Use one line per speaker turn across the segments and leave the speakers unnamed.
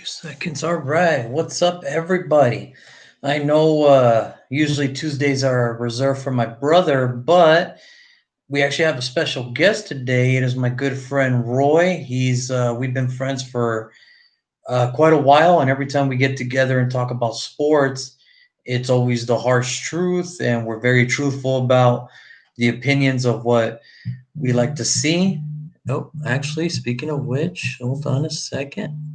Seconds. All right. What's up, everybody? I know usually Tuesdays are reserved for my brother, but we actually have a special guest today. It is my good friend Roy. He's we've been friends for quite a while, and every time we get together and talk about sports, it's always the harsh truth, and we're very truthful about the opinions of what we like to see. Oh, actually, speaking of which, hold on a second.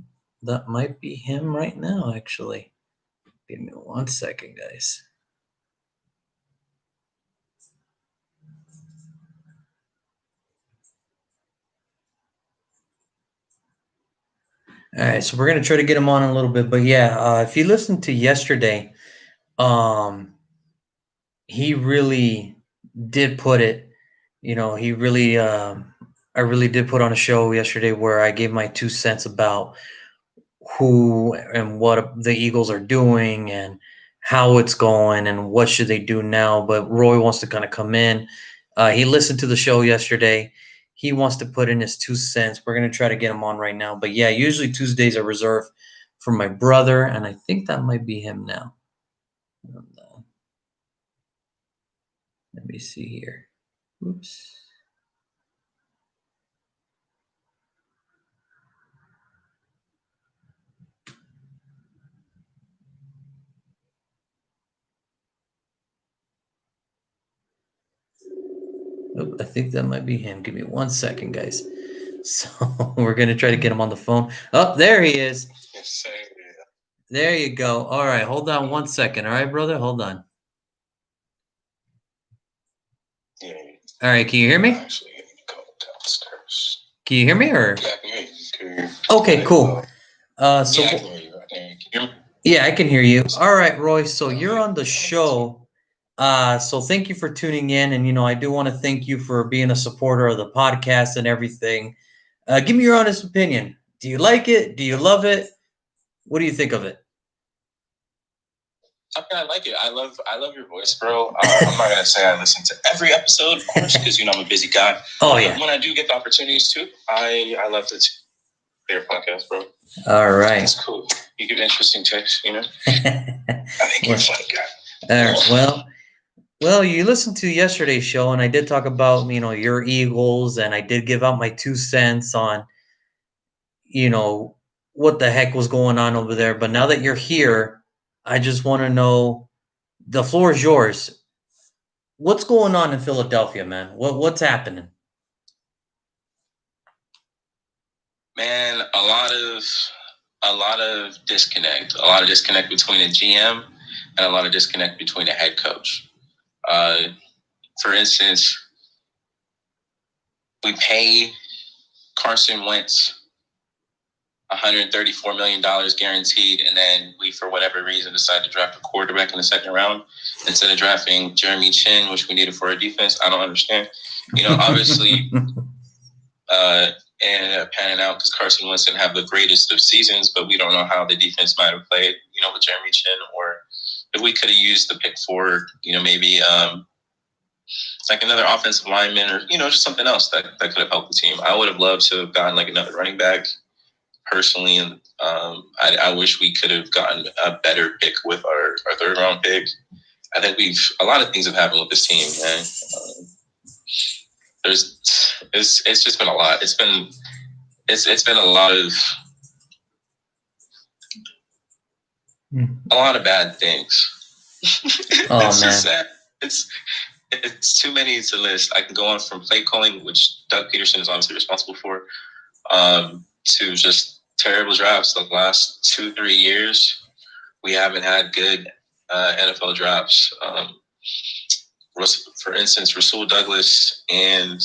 That might be him right now, actually. Give me 1 second, guys. All right, so we're gonna try to get him on in a little bit, but yeah, if you listened to yesterday, um, he really did put it. He really, I really did put on a show yesterday where I gave my 2 cents about who and what the Eagles are doing and how it's going and what should they do now. But Roy wants to kind of come in. He listened to the show yesterday. He wants to put in his 2 cents. We're gonna try to get him on right now. But yeah, usually Tuesdays are reserved for my brother, and I think that might be him now. Let me see here. Oops. Oh, I think that might be him. Give me 1 second, guys. So we're gonna try to get him on the phone. Oh, there he is. There you go. All right, hold on 1 second. All right, brother, hold on.
Yeah.
All right, can you hear me?
Actually, go downstairs.
Can you hear me or?
Yeah, I can hear you. Can you hear me?
Okay, cool. So
yeah, I can hear you. Can you hear me?
yeah, I can hear you. All right, Roy. So you're on the show. So thank you for tuning in, and I do want to thank you for being a supporter of the podcast and everything. Give me your honest opinion. Do you like it? Do you love it? What do you think of it?
Okay, I like it. I love your voice, bro. I'm not gonna say I listen to every episode, of course, because I'm a busy guy.
Oh yeah.
But when I do get the opportunities to, I love to hear your podcast, bro.
All right.
It's cool. You give interesting takes, I think you're a funny guy.
All right. Well, you listened to yesterday's show, and I did talk about your Eagles, and I did give out my 2 cents on what the heck was going on over there. But now that you're here, I just want to know. The floor is yours. What's going on in Philadelphia, man? What's happening?
Man, a lot of disconnect. A lot of disconnect between a GM and a lot of disconnect between a head coach. For instance, we pay Carson Wentz $134 million guaranteed, and then we, for whatever reason, decide to draft a quarterback in the second round instead of drafting Jeremy Chin, which we needed for our defense. I don't understand. Obviously, it ended up panning out because Carson Wentz didn't have the greatest of seasons, but we don't know how the defense might have played, with Jeremy Chin, or if we could have used the pick for, maybe like another offensive lineman or, just something else that could have helped the team. I would have loved to have gotten like another running back personally, and I wish we could have gotten a better pick with our third round pick. I think a lot of things have happened with this team, man. It's just been a lot. It's been a lot of bad things.
Oh
it's
man,
just sad. It's too many to list. I can go on from play calling, which Doug Peterson is obviously responsible for, to just terrible drafts. The last 2-3 years, we haven't had good NFL drafts. For instance, Rasul Douglas and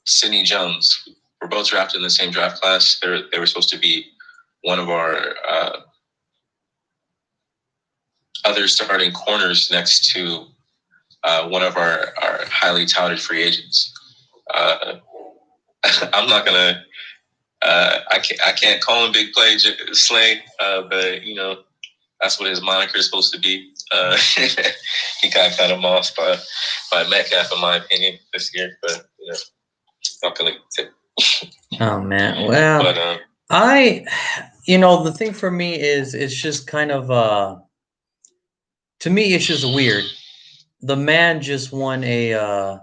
Sidney Jones were both drafted in the same draft class. They were supposed to be one of our other starting corners next to one of our highly touted free agents. I'm not gonna. I can't call him Big Play Slay, but that's what his moniker is supposed to be. He got kind of mossed by Metcalf, in my opinion, this year. But not gonna.
Oh man, well, I, the thing for me is it's just kind of to me it's just weird. The man just won a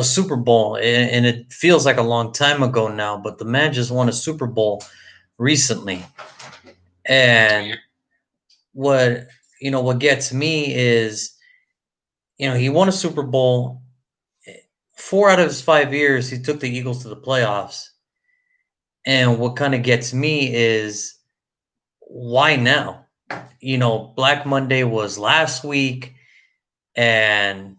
Super Bowl, and it feels like a long time ago now, but the man just won a Super Bowl recently. And what what gets me is, he won a Super Bowl. 4 out of his 5 years, he took the Eagles to the playoffs. And what kind of gets me is why now? Black Monday was last week, and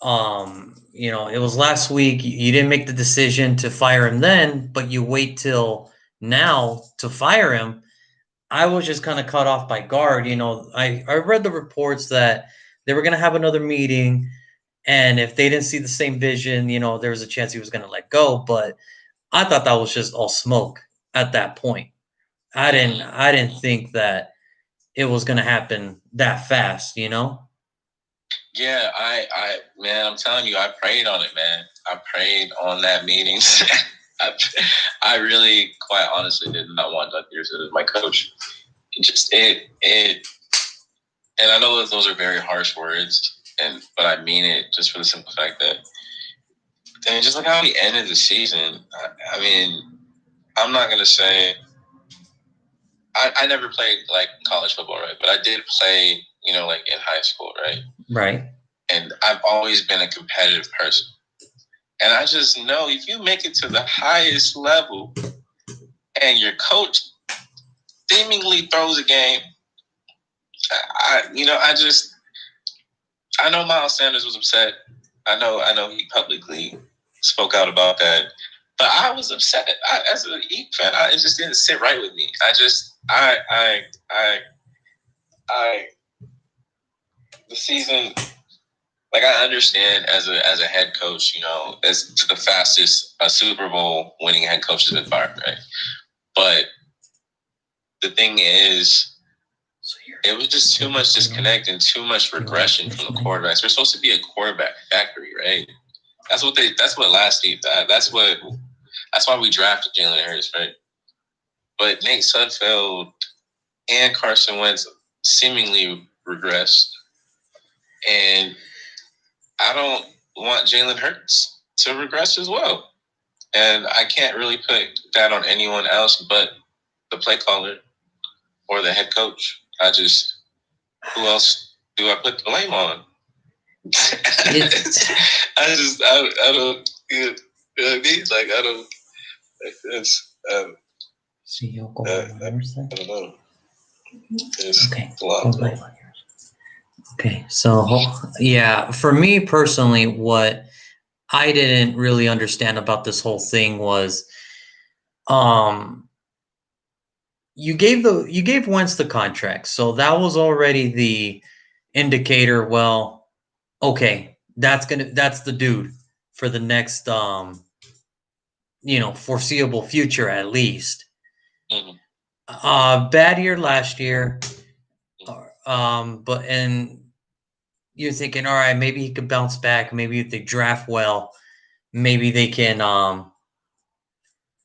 it was last week. You didn't make the decision to fire him then, but you wait till now to fire him. I was just kind of caught off by guard. I read the reports that they were going to have another meeting, and if they didn't see the same vision, there was a chance he was going to let go. But I thought that was just all smoke at that point. I didn't think that it was going to happen that fast.
Yeah, man, I'm telling you, I prayed on it, man. I prayed on that meeting. I really, quite honestly, did not want Doug Peterson as my coach. And I know that those are very harsh words, but I mean it just for the simple fact that, and just like how we ended the season. I mean, I'm not gonna say I never played like college football, right? But I did play, like in high school, right?
Right.
And I've always been a competitive person. And I just know if you make it to the highest level and your coach seemingly throws a game, I know Miles Sanders was upset. I know he publicly spoke out about that. But I was upset. As an Eagles fan, it just didn't sit right with me. The season, like I understand as a head coach, as the fastest a Super Bowl winning head coach has been fired, right? But the thing is, it was just too much disconnect and too much regression from the quarterbacks. We're supposed to be a quarterback factory, right? That's what last Steve died. That's why we drafted Jalen Hurts, right? But Nate Sudfeld and Carson Wentz seemingly regressed. And I don't want Jalen Hurts to regress as well. And I can't really put that on anyone else but the play caller or the head coach. Who else do I put the blame on? I don't, you know what I mean? Like, I don't, it's, I don't know.
Okay. A lot. Okay. So, yeah, for me personally, what I didn't really understand about this whole thing was, you gave Wentz the contract, so that was already the indicator. Well, okay, that's the dude for the next foreseeable future at least.
Mm-hmm.
Bad year last year, but you're thinking, all right, maybe he could bounce back. Maybe if they draft well, maybe they can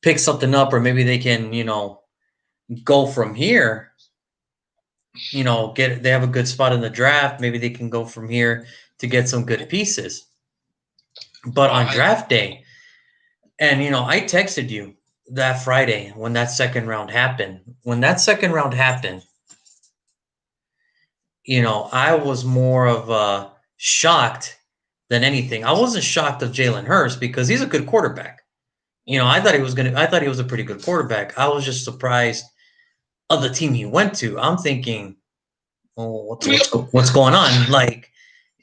pick something up, or maybe they can go from here. They have a good spot in the draft. Maybe they can go from here to get some good pieces. But on draft day, and I texted you that Friday when that second round happened. When that second round happened, I was more of shocked than anything. I wasn't shocked of Jalen Hurts because he's a good quarterback. I thought he was a pretty good quarterback. I was just surprised of the team he went to. I'm thinking, oh, what's going on? Like,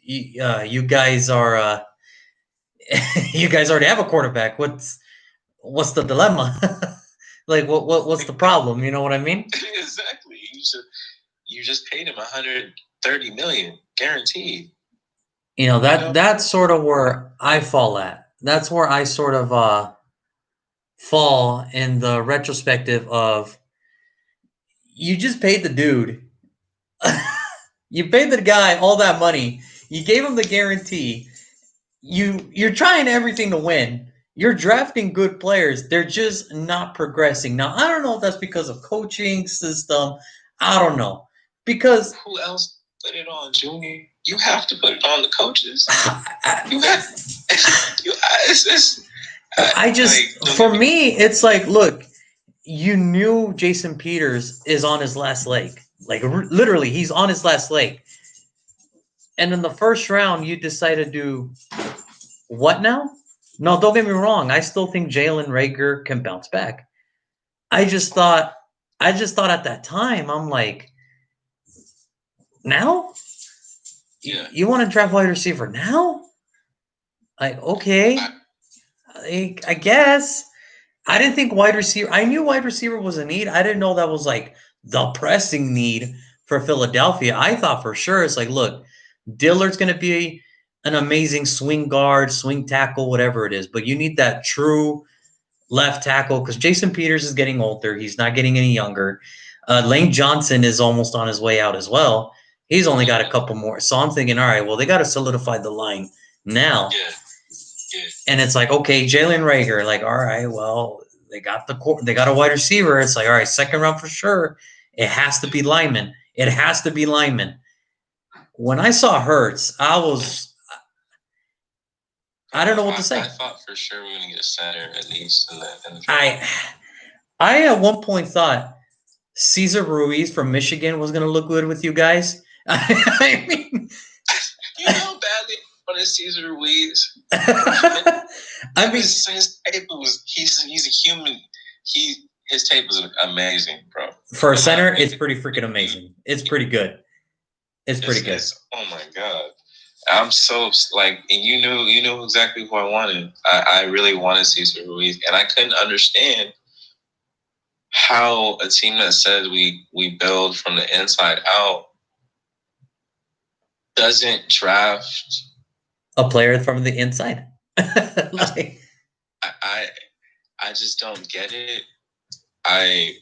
you guys are you guys already have a quarterback. What's the dilemma? Like, what's the problem? You know what I mean?
Exactly. You just paid him $130 million guaranteed.
That's sort of where I fall at. That's where I sort of fall in the retrospective of, you just paid the dude. You paid the guy all that money. You gave him the guarantee. You're trying everything to win. You're drafting good players. They're just not progressing. Now, I don't know if that's because of coaching system. I don't know. Because
who else put it on, Junior? You have to put it on the coaches. You have you
I just like, for me, it's like, look, you knew Jason Peters is on his last leg. Like literally, he's on his last leg. And in the first round, you decide to do what now? No, don't get me wrong. I still think Jalen Reagor can bounce back. I just thought at that time, I'm like, now?
Yeah.
You want to draft wide receiver now? Like, okay. I guess. I didn't think wide receiver. I knew wide receiver was a need. I didn't know that was like the pressing need for Philadelphia. I thought for sure it's like, look, Dillard's going to be an amazing swing guard, swing tackle, whatever it is, but you need that true left tackle because Jason Peters is getting older. He's not getting any younger. Lane Johnson is almost on his way out as well. He's only got a couple more. So I'm thinking, all right, well, they got to solidify the line now.
Yeah. Yeah.
And it's like, okay, Jalen Reagor, like, all right, well, they got a wide receiver. It's like, all right, second round for sure. It has to be lineman. It has to be lineman. When I saw Hurts, I don't know what to say.
I thought for sure we were going to get a center at least in the
I at one point thought Cesar Ruiz from Michigan was going to look good with you guys. I mean,
you know badly wanted Cesar Ruiz.
I mean,
his tape was he's a human. His tape was amazing, bro.
For a center, it's pretty freaking amazing. It's pretty good. It's pretty good.
Oh my god. I'm so like, and you knew exactly who I wanted. I really wanted Cesar Ruiz, and I couldn't understand how a team that says we build from the inside out doesn't draft
a player from the inside. Like,
I just don't get it. I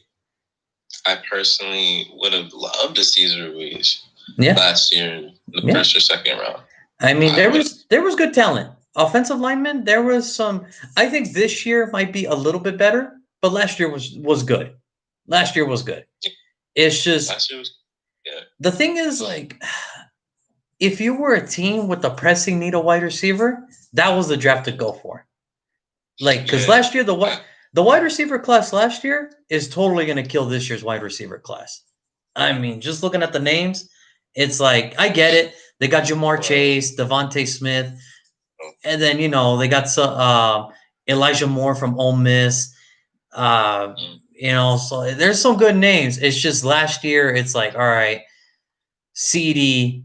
personally would have loved to see Cesar Ruiz last year in the first or second round.
I mean, there was good talent. Offensive linemen, there was some. I think this year might be a little bit better, but last year was good. Last year was good. It's just
last year was,
the thing is, like, if you were a team with the pressing need a wide receiver, that was the draft to go for. Like, because last year the wide receiver class last year is totally going to kill this year's wide receiver class. I mean, just looking at the names, it's like, I get it. They got Jamar Chase, Devontae Smith, and then, they got Elijah Moore from Ole Miss. So there's some good names. It's just last year, it's like, all right, CD,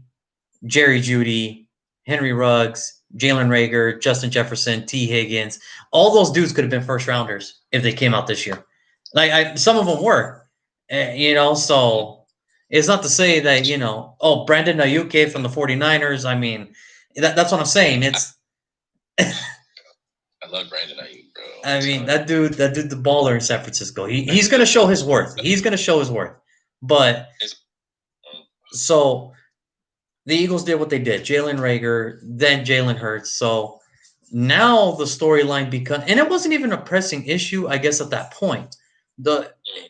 Jerry Jeudy, Henry Ruggs, Jalen Reagor, Justin Jefferson, T. Higgins. All those dudes could have been first rounders if they came out this year. Like, some of them were, so it's not to say that, Brandon Ayuk from the 49ers. I mean, that's what I'm saying. It's
I love Brandon Ayuk, bro.
I mean, that dude, the baller in San Francisco. He's going to show his worth. He's going to show his worth. But so the Eagles did what they did. Jalen Reagor, then Jalen Hurts. So now the storyline becomes, and it wasn't even a pressing issue, I guess, at that point.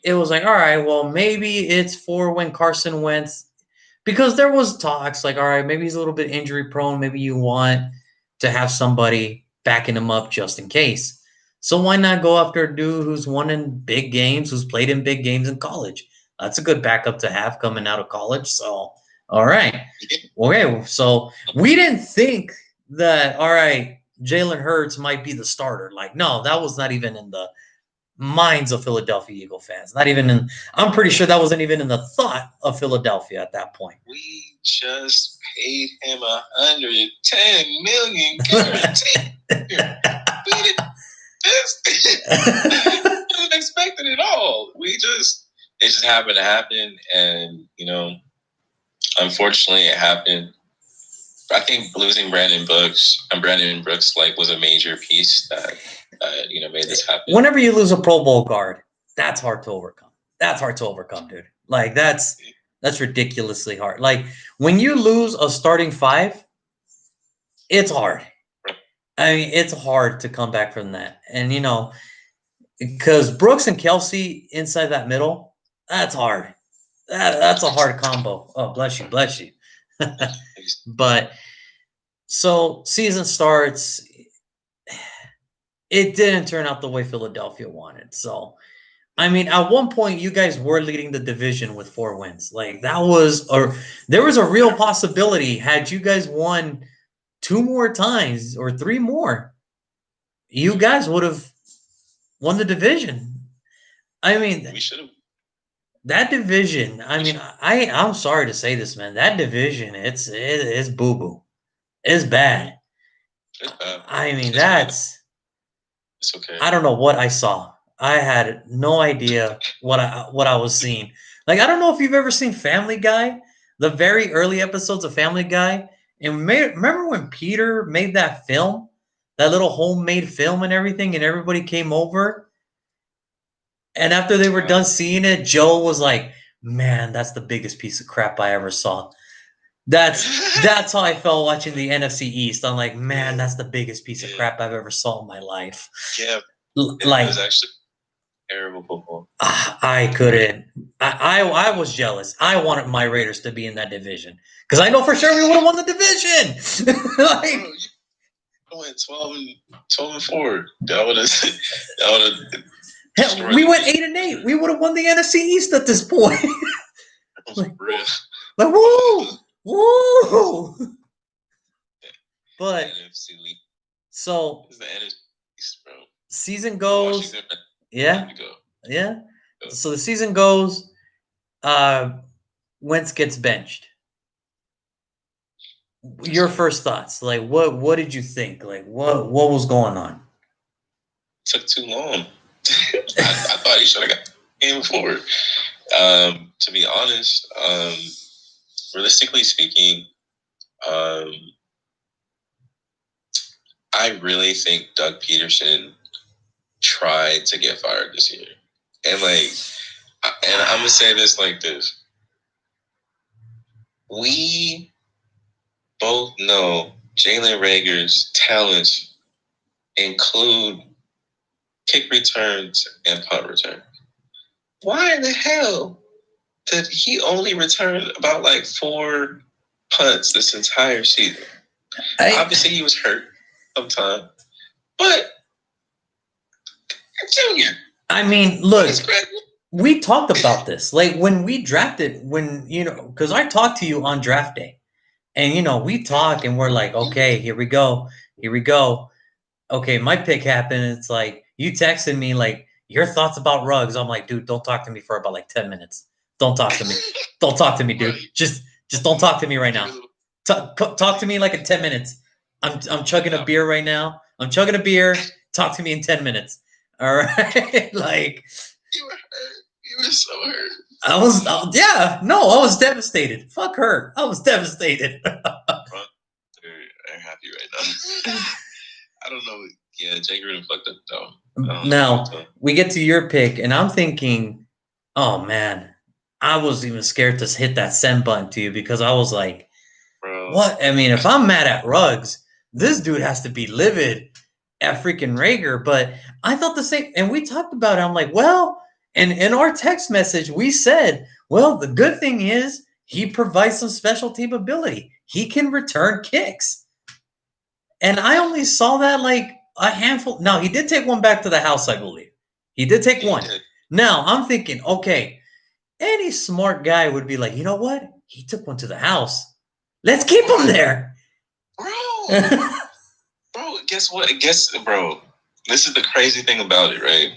It was like, all right, well, maybe it's for when Carson Wentz, because there was talks like, all right, maybe he's a little bit injury prone. Maybe you want to have somebody backing him up just in case. So why not go after a dude who's won in big games, who's played in big games in college? That's a good backup to have coming out of college. So, all right. Okay, so we didn't think that, all right, Jalen Hurts might be the starter. Like, no, that was not even in the minds of Philadelphia Eagle fans. Not even in, I'm pretty sure that wasn't even in the thought of Philadelphia at that point.
We just paid him $110 million guaranteed. We didn't expect it at all. It just happened to happen, and unfortunately, it happened. I think losing Brandon Brooks was a major piece that made this happen.
Whenever you lose a Pro Bowl guard, that's hard to overcome. That's hard to overcome, dude. Like, that's ridiculously hard. Like, when you lose a starting five, it's hard. I mean, it's hard to come back from that. And, because Brooks and Kelsey inside that middle, that's hard. That's a hard combo. Oh, bless you, bless you. But so season starts. It didn't turn out the way Philadelphia wanted. So, I mean, at one point, you guys were leading the division with 4 wins. Like that was, or there was a real possibility had you guys won 2 more times or 3 more, you guys would have won the division. I mean,
We should have.
that division. I mean, I'm sorry to say this, man. That division, it's boo boo. It's bad.
It's bad.
I mean,
It's okay.
I don't know what I saw. I had no idea what I was seeing. Like I don't know if you've ever seen Family Guy, the very early episodes of Family Guy, and remember when Peter made that film, that little homemade film and everything, and everybody came over, and after they were done seeing it, Joe was like, "Man, that's the biggest piece of crap I ever saw." That's how I felt watching the NFC East. I'm like, man, that's the biggest piece of crap I've ever saw in my life.
Yeah,
Like,
it was actually terrible football.
I couldn't. I was jealous. I wanted my Raiders to be in that division because I know for sure we would have won the division. Like,
I went 12-4. That would have.
Hell, we went 8-8. We would have won the NFC East at this point. like, woo, woo. But so
the NFC East, bro.
Season goes. Yeah. Yeah. So the season goes. Wentz gets benched. Your first thoughts, like what did you think? Like what was going on?
Took too long. I thought he should have got game forward. To be honest, realistically speaking, I really think Doug Peterson tried to get fired this year, and I'm gonna say this like this: we both know Jalen Reagor's talents include kick returns and punt returns. Why in the hell did he only return about 4 punts this entire season? Obviously, he was hurt sometime, but Junior.
I mean, look, we talked about this. Like when we drafted, because I talked to you on draft day, and we talk and we're like, okay, here we go. Okay, my pick happened. It's like you texted me like your thoughts about Ruggs. I'm like, dude, don't talk to me for about 10 minutes. Don't talk to me. Don't talk to me, dude. Just don't talk to me right now. Talk to me in 10 minutes. I'm chugging a beer right now. I'm chugging a beer. Talk to me in 10 minutes. All right. Like
you were hurt. You were so hurt.
I was I was devastated. Fuck her. I was devastated.
They're happy right now. I don't know. Yeah, Jake Gruden fucked up though.
Now we get to your pick, and I'm thinking, oh man, I was even scared to hit that send button to you because I was like, bro, what? I mean, if I'm mad at Ruggs, this dude has to be livid at freaking Reagor. But I thought the same, and we talked about it. I'm like, well, and in our text message, we said, well, the good thing is he provides some special team ability. He can return kicks. And I only saw that a handful. Now, he did take one back to the house, I believe. He did take one. Now, I'm thinking, okay, any smart guy would be like, you know what? He took one to the house. Let's keep him there.
Bro, guess what? Bro, this is the crazy thing about it, right?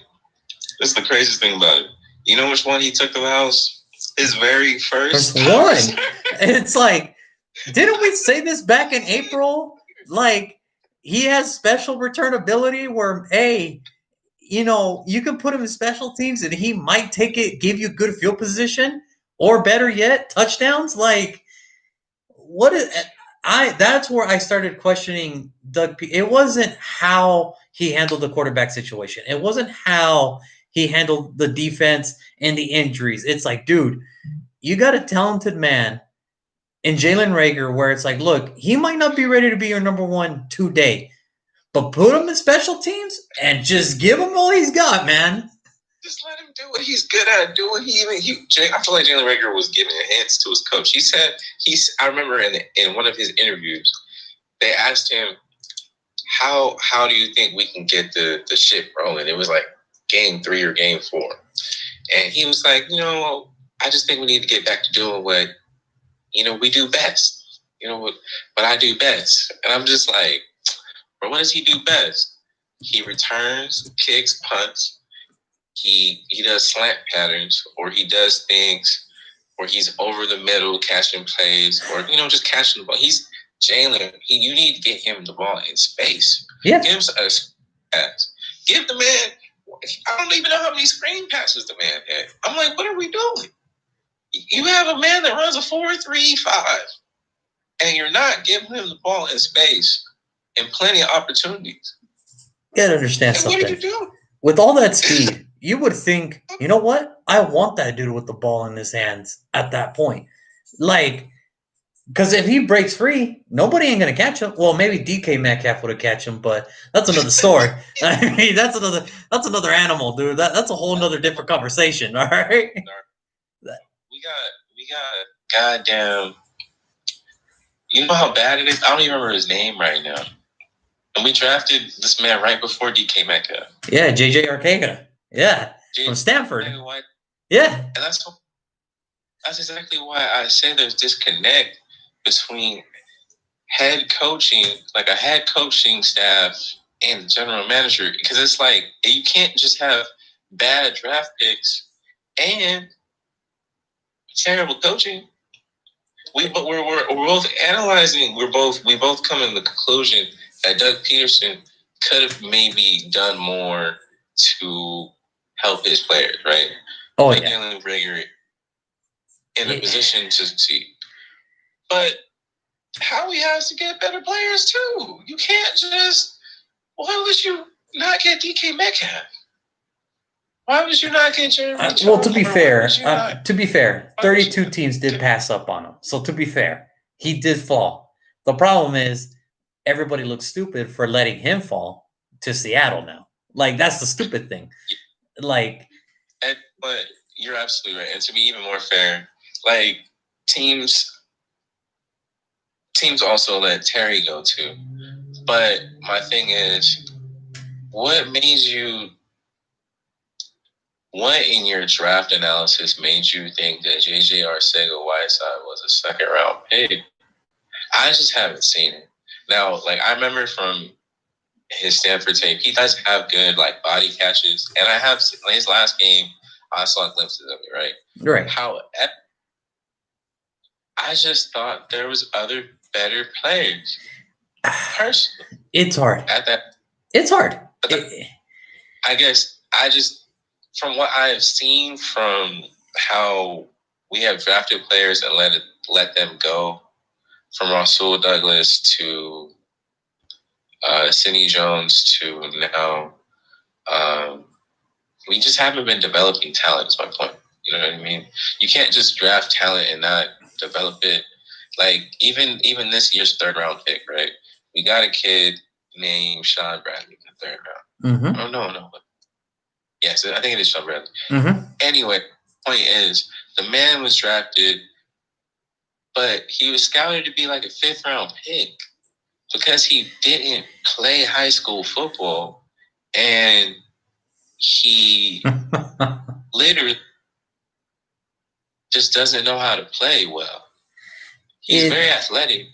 This is the craziest thing about it. You know which one he took to the house? His very first
one. It's like, didn't we say this back in April? Like, he has special return ability where, hey, you can put him in special teams and he might take it, give you good field position, or better yet, touchdowns. Like, that's where I started questioning Doug. It wasn't how he handled the quarterback situation. It wasn't how he handled the defense and the injuries. It's like, dude, you got a talented man in Jalen Reagor where it's like, look, he might not be ready to be your number one today, but put him in special teams and just give him all he's got, man.
Just let him do what he's good at doing. I feel like Jalen Rager was giving hints to his coach. He said I remember in one of his interviews, they asked him, how do you think we can get the ship rolling? It was like game 3 or game 4. And he was like, I just think we need to get back to doing what, we do best. What I do best. And I'm just like, bro, what does he do best? He returns, kicks, punts. He does slant patterns, or he does things where he's over the middle catching plays, or just catching the ball. He's Jalen. You need to get him the ball in space.
Yeah.
Give us a pass. Give the man. I don't even know how many screen passes the man had. I'm like, what are we doing? You have a man that runs a 4.35, and you're not giving him the ball in space and plenty of opportunities.
You gotta understand something.
What are you doing?
With all that speed, you would think, you know what? I want that dude with the ball in his hands at that point. Like, because if he breaks free, nobody ain't going to catch him. Well, maybe DK Metcalf would have catch him, but that's another story. I mean, that's another animal, dude. That's a whole nother different conversation, all right?
We got goddamn, you know how bad it is? I don't even remember his name right now. And we drafted this man right before DK Metcalf.
Yeah, JJ Arcega. Yeah, from Stanford. Yeah.
And that's exactly why I say there's disconnect between head coaching, like a head coaching staff and the general manager. Because it's like, you can't just have bad draft picks and terrible coaching. We're both analyzing. We both come to the conclusion that Doug Peterson could have maybe done more to help his players, right?
Oh, yeah.
Jalen Rager in a position to succeed. But Howie has to get better players too. You can't just. Why would you not get DK Metcalf? Why would you not get Jeremy?
Well, to be fair, 32 teams did pass up on him. So to be fair, he did fall. The problem is everybody looks stupid for letting him fall to Seattle now. Like, that's the stupid thing. Like,
but you're absolutely right. And to be even more fair, like teams also let Terry go too. But my thing is, what in your draft analysis made you think that JJ Arcega-Whiteside was a second round pick? I just haven't seen it. Now, like, I remember from his Stanford tape, he does have good like body catches, and I have his last game. I saw glimpses of it, right?
Right.
However, I just thought there was other better players. Personally,
it's hard. It's hard.
I guess from what I have seen from how we have drafted players and let them go, from Rasul Douglas to Sidney Jones to now, we just haven't been developing talent, is my point. You know what I mean? You can't just draft talent and not develop it. Like, even this year's 3rd round pick, right? We got a kid named Sean Bradley in the 3rd round.
Mm-hmm.
Oh, no. Yes, I think it is Sean Bradley.
Mm-hmm.
Anyway, point is, the man was drafted, but he was scouted to be like a 5th round pick because he didn't play high school football, and he literally just doesn't know how to play well. He's very athletic,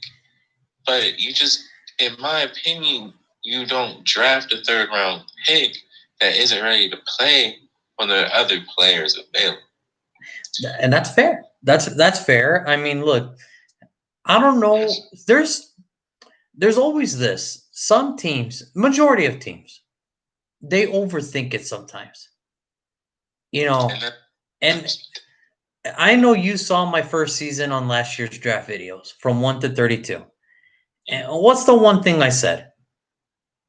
but you just, in my opinion, you don't draft a 3rd round pick that isn't ready to play when there are other players available.
And that's fair. That's fair. I mean, look, I don't know. There's always this. Some teams, majority of teams, they overthink it sometimes. And I know you saw my first season on last year's draft videos from 1 to 32. And what's the one thing I said?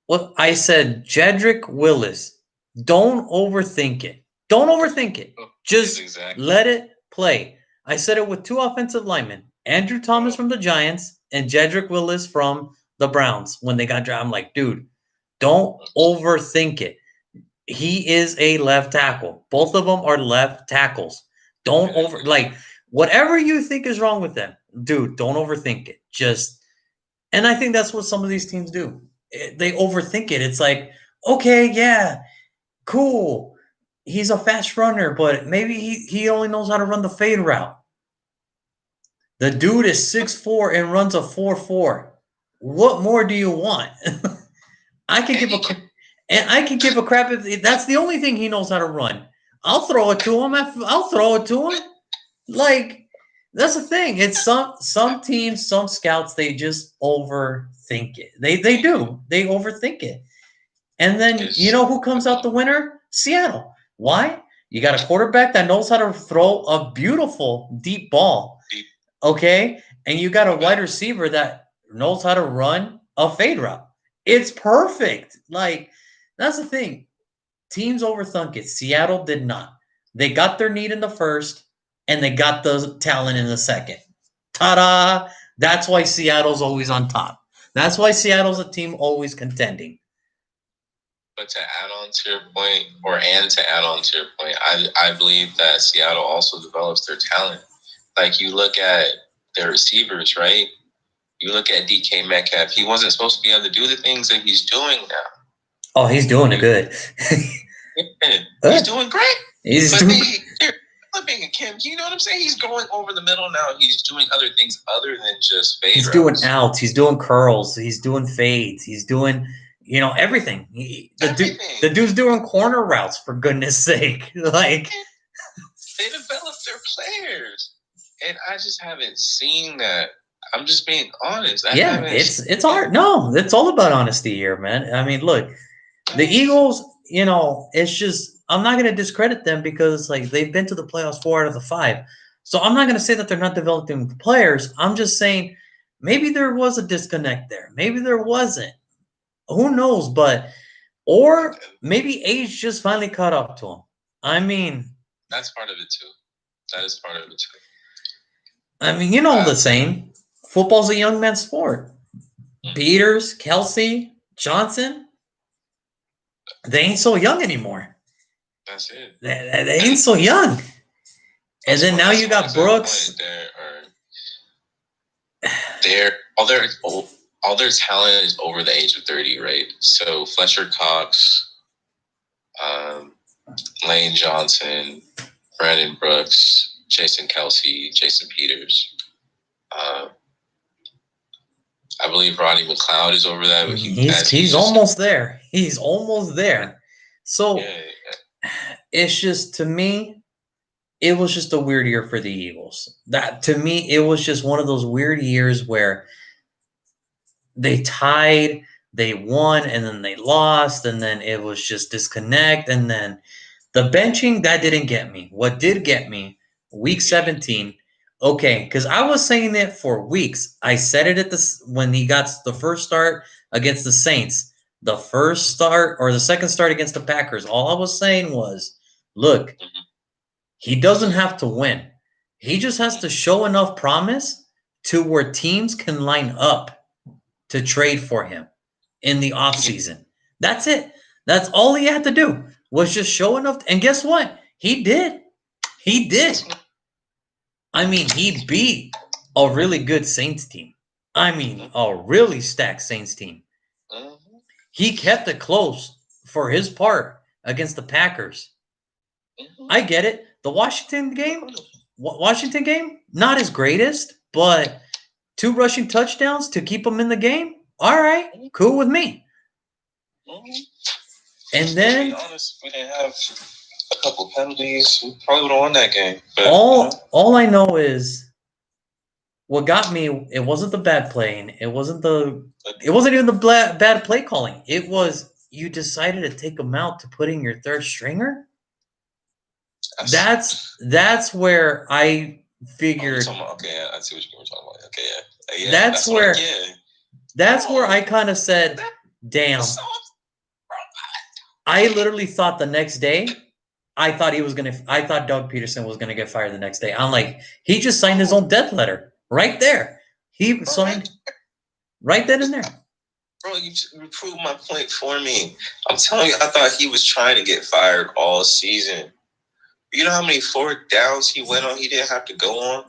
Well, I said, Jedrick Willis, don't overthink it. Don't overthink it. Just let it play. I said it with 2 offensive linemen, Andrew Thomas from the Giants and Jedrick Willis from the Browns when they got drafted. I'm like, dude, Don't overthink it. He is a left tackle. Both of them are left tackles. Don't whatever you think is wrong with them, dude, don't overthink it. And I think that's what some of these teams do. They overthink it. It's like, okay, yeah, cool. He's a fast runner, but maybe he only knows how to run the fade route. The dude is 6'4" and runs a 4.4. What more do you want? I can give a crap if that's the only thing he knows how to run. I'll throw it to him. I'll throw it to him. Like, that's the thing. It's some teams, some scouts, they just overthink it. They do. They overthink it. And then you know who comes out the winner? Seattle. Why? You got a quarterback that knows how to throw a beautiful deep ball. Okay? And you got a wide receiver that knows how to run a fade route. It's perfect. Like, that's the thing. Teams overthink it. Seattle did not. They got their need in the first, and they got the talent in the second. Ta-da! That's why Seattle's always on top. That's why Seattle's a team always contending.
But to add on to your point, I believe that Seattle also develops their talent. Like, you look at their receivers, right? You look at DK Metcalf. He wasn't supposed to be able to do the things that he's doing now.
Oh, he's doing it good.
He's doing great.
He's doing
flipping him. You know what I'm saying? He's going over the middle now. He's doing other things other than just fade.
He's doing outs. He's doing curls. He's doing fades. He's doing, everything. The dude's doing corner routes, for goodness sake. Like,
they developed their players, and I just haven't seen that. I'm just being honest.
It's hard. No, it's all about honesty here, man. I mean, look, the Eagles, it's just, I'm not going to discredit them because, like, they've been to the playoffs 4 out of the 5. So I'm not going to say that they're not developing players. I'm just saying maybe there was a disconnect there. Maybe there wasn't. Who knows? Or maybe age just finally caught up to him. I mean,
that's part of it too. That is part of it too.
I mean, the saying, football's a young man's sport. Peters, Kelsey, Johnson, they ain't so young anymore.
That's it.
They ain't so young. And then now you got Brooks.
All their talent is over the age of 30, right? So Fletcher Cox, Lane Johnson, Brandon Brooks, Jason Kelsey, Jason Peters. I believe Rodney McLeod is over that.
He's almost there. He's almost there. So it's just, to me, it was just a weird year for the Eagles. To me, it was just one of those weird years where they tied, they won, and then they lost, and then it was just disconnect. And then the benching, that didn't get me. What did get me, week 17, okay, because I was saying it for weeks. I said it when he got the first start against the Saints, the first start or the second start against the Packers. All I was saying was, look, he doesn't have to win. He just has to show enough promise to where teams can line up to trade for him in the offseason. That's it. That's all he had to do, was just show enough. And guess what? He did. He did. I mean, he beat a really good Saints team. I mean, a really stacked Saints team. He kept it close for his part against the Packers. I get it. The Washington game, not his greatest, but 2 rushing touchdowns to keep him in the game. All right, cool with me. And then,
to be honest, we didn't have a couple penalties. We probably would have won that game. But,
all I know is what got me. It wasn't the bad playing. It wasn't even the bad play calling. It was, you decided to take him out to put in your third stringer. That's where I figured.
Okay, I see what you were talking about. Okay, yeah.
That's where I kind of said, "Damn." I literally thought the next day, I thought Doug Peterson was gonna get fired the next day. I'm like, he just signed his own death letter right there. He signed right then and there.
Bro, you proved my point for me. I'm telling you, I thought he was trying to get fired all season. You know how many 4th downs he went on? He didn't have to go on.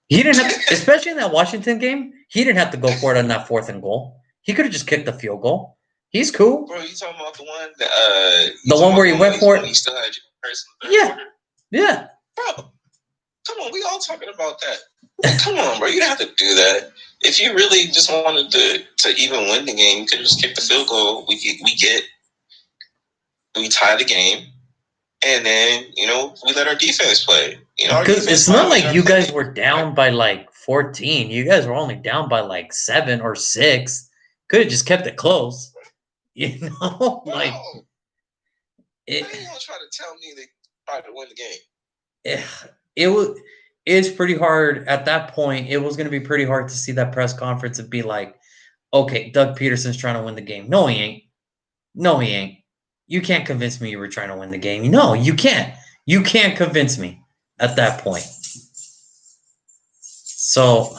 He didn't have to, especially in that Washington game. He didn't have to go for it on that 4th and goal. He could have just kicked the field goal. He's cool.
Bro, you talking about the one that
the one where he went for it?
He still had
yeah, yeah.
Bro, come on, we all talking about that. Come on, bro, you don't have to do that. If you really just wanted to even win the game, you could just kick the field goal. We tie the game, and then we let our defense play.
Because it's not like you guys were down by like 14. You guys were only down by like 7 or 6. Could have just kept it close. Like
it. Why are you gonna try to tell me they tried to win the game?
It's pretty hard at that point. It was going to be pretty hard to see that press conference and be like, okay, Doug Peterson's trying to win the game. No, he ain't. No, he ain't. You can't convince me you were trying to win the game. No, you can't. You can't convince me at that point. So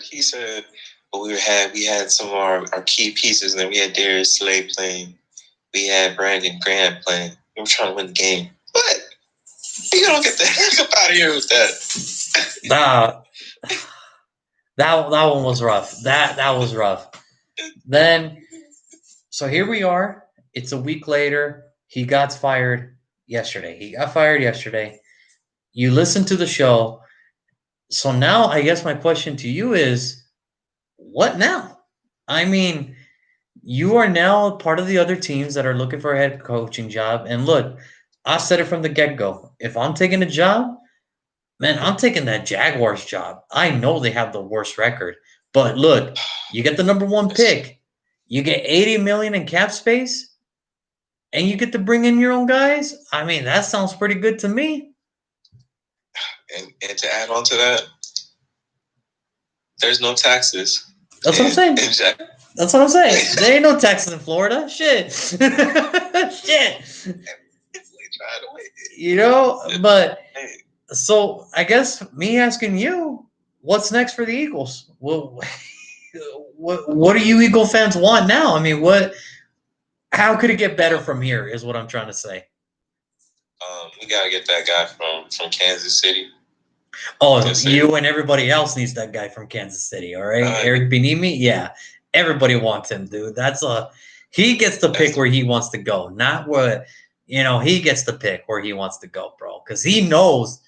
he said, well, we had some of our key pieces, and then we had Darius Slay playing. We had Brandon Graham playing. We were trying to win the game. What? You don't get the heck up out of here with that.
That one was rough. That was rough. Then, so here we are. It's a week later. He got fired yesterday. You listened to the show. So now I guess my question to you is, what now? I mean, you are now part of the other teams that are looking for a head coaching job. And look, I said it from the get-go. If I'm taking a job, man, I'm taking that Jaguars job. I know they have the worst record. But look, you get the number 1 pick. You get $80 million in cap space. And you get to bring in your own guys. I mean, that sounds pretty good to me.
And to add on to that, there's no taxes.
That's what I'm saying. That's what I'm saying. There ain't no taxes in Florida. Shit. Shit. But so I guess me asking you, what's next for the Eagles? What do you Eagle fans want now? I mean, how could it get better from here is what I'm trying to say.
We got to get that guy from Kansas City.
Oh, you and everybody else needs that guy from Kansas City, all right? Eric Bieniemy, yeah. Everybody wants him, dude. He gets to pick where he wants to go, not what, he gets to pick where he wants to go, bro, because he knows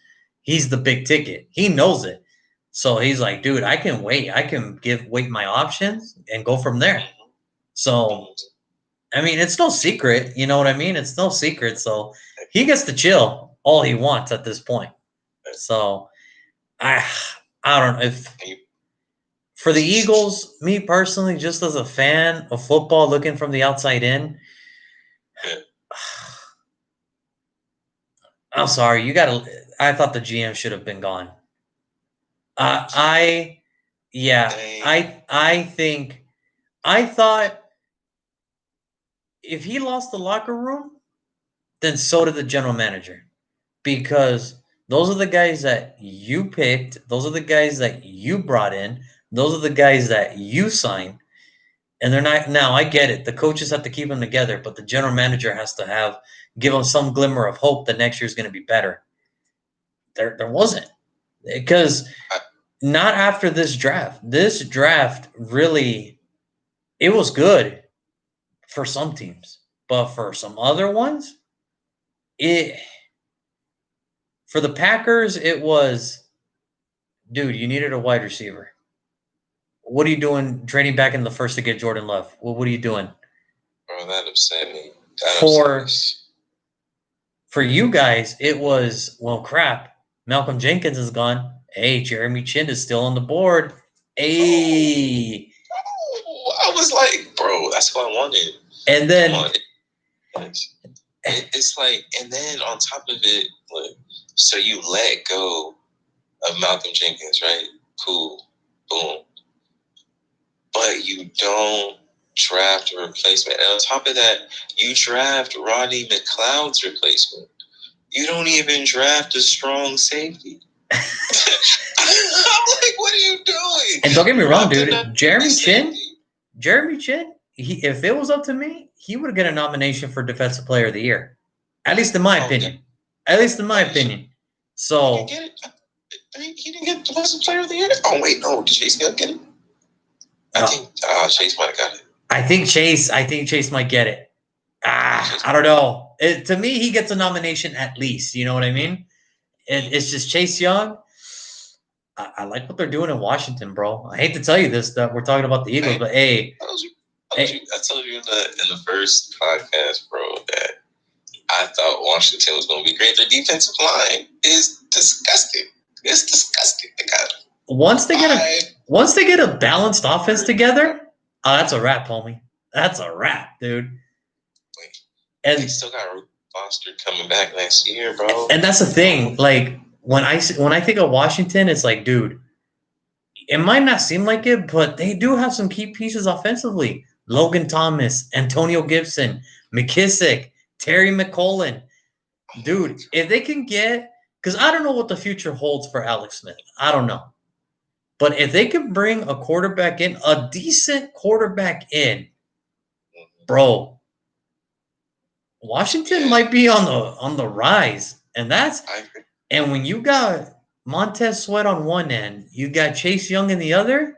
he's the big ticket. He knows it. So he's like, dude, I can wait. I can wait my options and go from there. So, I mean, it's no secret. You know what I mean? It's no secret. So he gets to chill all he wants at this point. So I don't know if for the Eagles, me personally, just as a fan of football, looking from the outside in, I'm sorry, I thought the GM should have been gone. I thought if he lost the locker room, then so did the general manager, because those are the guys that you picked. Those are the guys that you brought in. Those are the guys that you signed. And they're not. Now, I get it. The coaches have to keep them together, but the general manager has to give them some glimmer of hope that next year is going to be better. There wasn't. Because not after this draft. This draft really, it was good for some teams. But for some other ones, for the Packers, it was, dude, you needed a wide receiver. What are you doing trading back in the first to get Jordan Love? What are you doing?
Bro, that upset me.
For you guys, it was, well, crap. Malcolm Jenkins is gone. Hey, Jeremy Chin is still on the board. Hey.
I was like, bro, that's what I wanted.
And then
it's like, and then on top of it, look, so you let go of Malcolm Jenkins, right? Cool. Boom. But you don't draft a replacement. And on top of that, you draft Rodney McLeod's replacement. You don't even draft a strong safety. I'm like, what are you doing?
And don't get me wrong, dude. Jeremy Chin Jeremy Chin, if it was up to me, he would get a nomination for Defensive Player of the Year. At least in my opinion. At least in my opinion. So
he didn't get Defensive Player of the Year. Oh wait, no, did Chase get it? I think Chase might have got it.
I think Chase might get it. I don't know. To me, he gets a nomination at least. You know what I mean? It's just Chase Young. I like what they're doing in Washington, bro. I hate to tell you this, that we're talking about the Eagles, but hey.
I told you in the first podcast, bro, that I thought Washington was going to be great. Their defensive line is disgusting. It's disgusting.
Once they get a balanced offense together, that's a wrap, homie. That's a wrap, dude.
And they still got Foster coming back next year, bro.
And that's the thing. Like when I think of Washington, it's like, dude, it might not seem like it, but they do have some key pieces offensively. Logan Thomas, Antonio Gibson, McKissick, Terry McCollum. Dude, if they can get – because I don't know what the future holds for Alex Smith. I don't know. But if they can bring a quarterback in, a decent quarterback in, bro, Washington might be on the rise. And when you got Montez Sweat on one end, you got Chase Young in the other,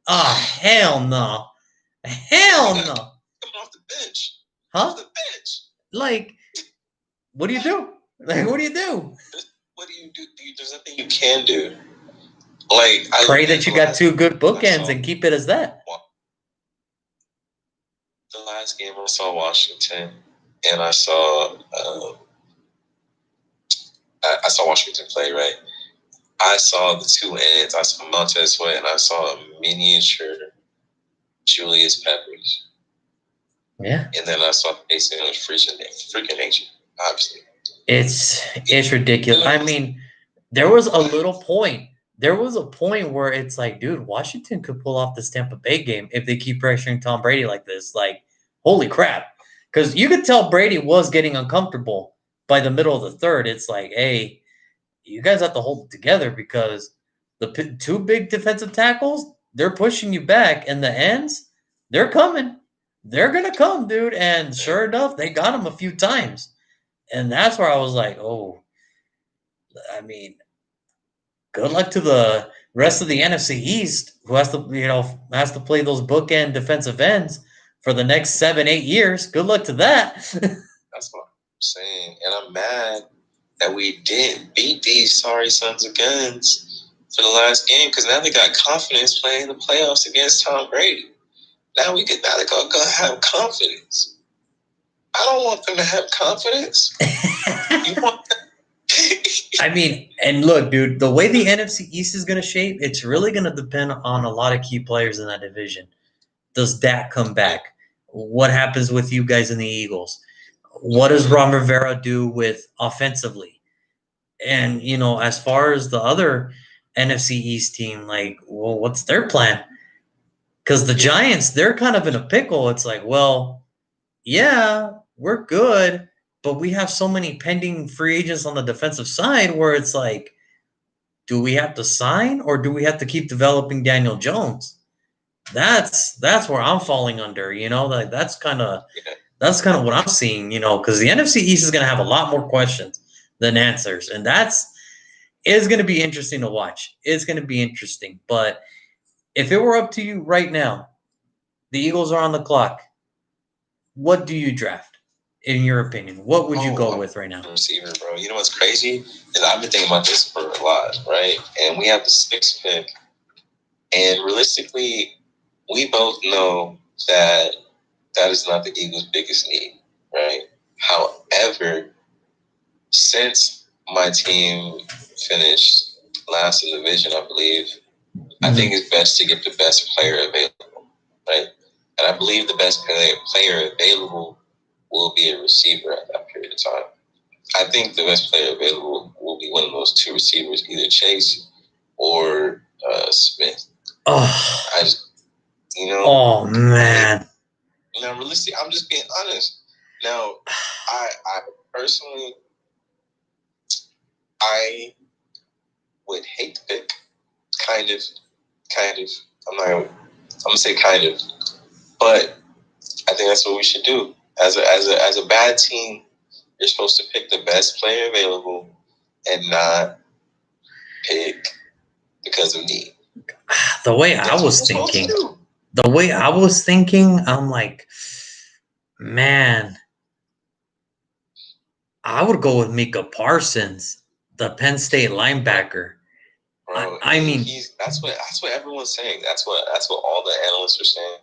hell no. Hell no.
Coming off the bench.
Huh?
Off the bench.
Like, what do you do? Like, what do you do?
What do you do? There's nothing you can do. Like,
pray that you got two good bookends and keep it as that.
The last game I saw Washington, and I saw Washington play, right? I saw the two ends. I saw Montez Sweat, and I saw a miniature Julius Peppers.
Yeah.
And then I saw Mason was freaking ancient, obviously.
It's ridiculous. I mean, there was a little point. There was a point where it's like, dude, Washington could pull off this Tampa Bay game if they keep pressuring Tom Brady like this. Like, holy crap. Because you could tell Brady was getting uncomfortable by the middle of the third. It's like, hey, you guys have to hold it together because the two big defensive tackles, they're pushing you back. And the ends, they're coming. They're going to come, dude. And sure enough, they got him a few times. And that's where I was like, oh, I mean, good luck to the rest of the NFC East, who has to play those bookend defensive ends for the next 7-8 years. Good luck to that.
That's what I'm saying. And I'm mad that we didn't beat these sorry sons of guns for the last game because now they got confidence playing the playoffs against Tom Brady. Now they're going to have confidence. I don't want them to have confidence. You want them?
I mean, and look, dude, the way the NFC East is going to shape, it's really going to depend on a lot of key players in that division. Does Dak come back? What happens with you guys in the Eagles? What does Ron Rivera do with offensively? And, as far as the other NFC East team, like, well, what's their plan? Because the Giants, they're kind of in a pickle. It's like, well, yeah, we're good, but we have so many pending free agents on the defensive side where it's like, do we have to sign or do we have to keep developing Daniel Jones? That's where I'm falling under, like that's kind of what I'm seeing, because the NFC East is going to have a lot more questions than answers. And it's going to be interesting to watch. It's going to be interesting. But if it were up to you right now, the Eagles are on the clock. What do you draft, in your opinion? What would you go with right now?
Receiver, bro. You know what's crazy? Is I've been thinking about this for a lot, right? And we have the 6th pick. And realistically, we both know that is not the Eagles' biggest need, right? However, since my team finished last in the division, I believe, I think it's best to get the best player available, right? And I believe the best player available will be a receiver at that period of time. I think the best player available will be one of those two receivers, either Chase or Smith.
Oh,
Oh,
man.
Realistically, I'm just being honest. Now, I personally, I would hate to pick kind of. I'm going to say kind of. But I think that's what we should do. As a bad team, you're supposed to pick the best player available and not pick because of need.
The way I was thinking, I'm like, man, I would go with Micah Parsons, the Penn State linebacker.
Bro,
I mean,
that's what everyone's saying. That's what all the analysts are saying.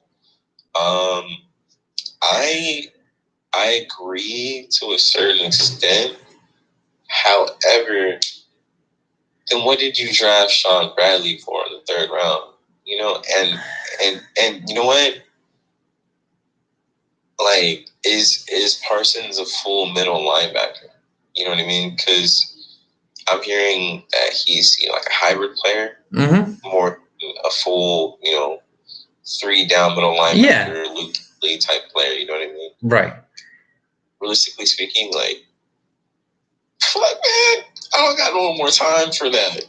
I agree to a certain extent. However, then what did you draft Sean Bradley for in the 3rd round? You know, and you know what? Like, is Parsons a full middle linebacker? You know what I mean? Because I'm hearing that he's like a hybrid player, more a full 3 down middle linebacker, Luke Lee type player. You know what I mean?
Right.
Realistically speaking, like, fuck, man, I don't got no more time for that.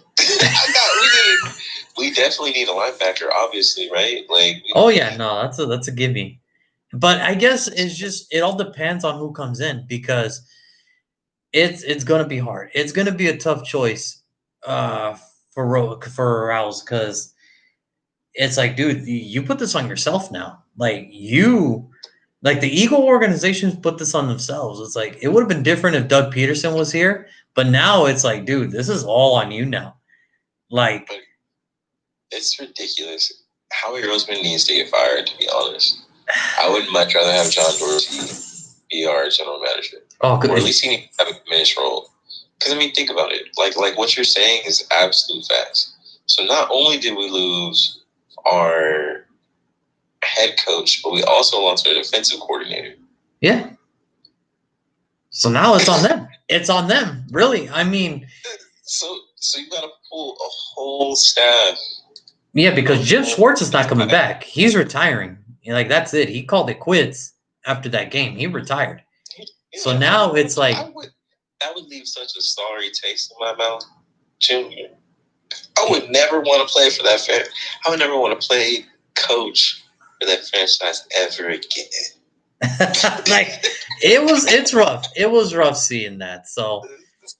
We definitely need a linebacker, obviously, right? Like,
that's a gimme. But I guess it all depends on who comes in, because it's gonna be hard. It's gonna be a tough choice for Rouse, because it's like, dude, you put this on yourself now. Like the Eagle organizations put this on themselves. It's like, it would have been different if Doug Peterson was here, but now it's like, dude, this is all on you now. Like,
it's ridiculous. Howie Roseman needs to get fired, to be honest. I would much rather have John Dorsey be our general manager.
Oh, good.
Or at least he needs to have a diminished role. Because, I mean, think about it. Like what you're saying is absolute facts. So not only did we lose our head coach, but we also lost our defensive coordinator.
Yeah. So now it's on them. It's on them, really. I mean,
so you got to pull a whole staff.
Yeah, because Jim Schwartz is not coming back. He's retiring. Like, that's it. He called it quits after that game. He retired. So now it's like,
that would leave such a sorry taste in my mouth, Junior. I would never want to play for that fan. I would never want to play coach for that franchise ever again.
Like, it's rough. It was rough seeing that. So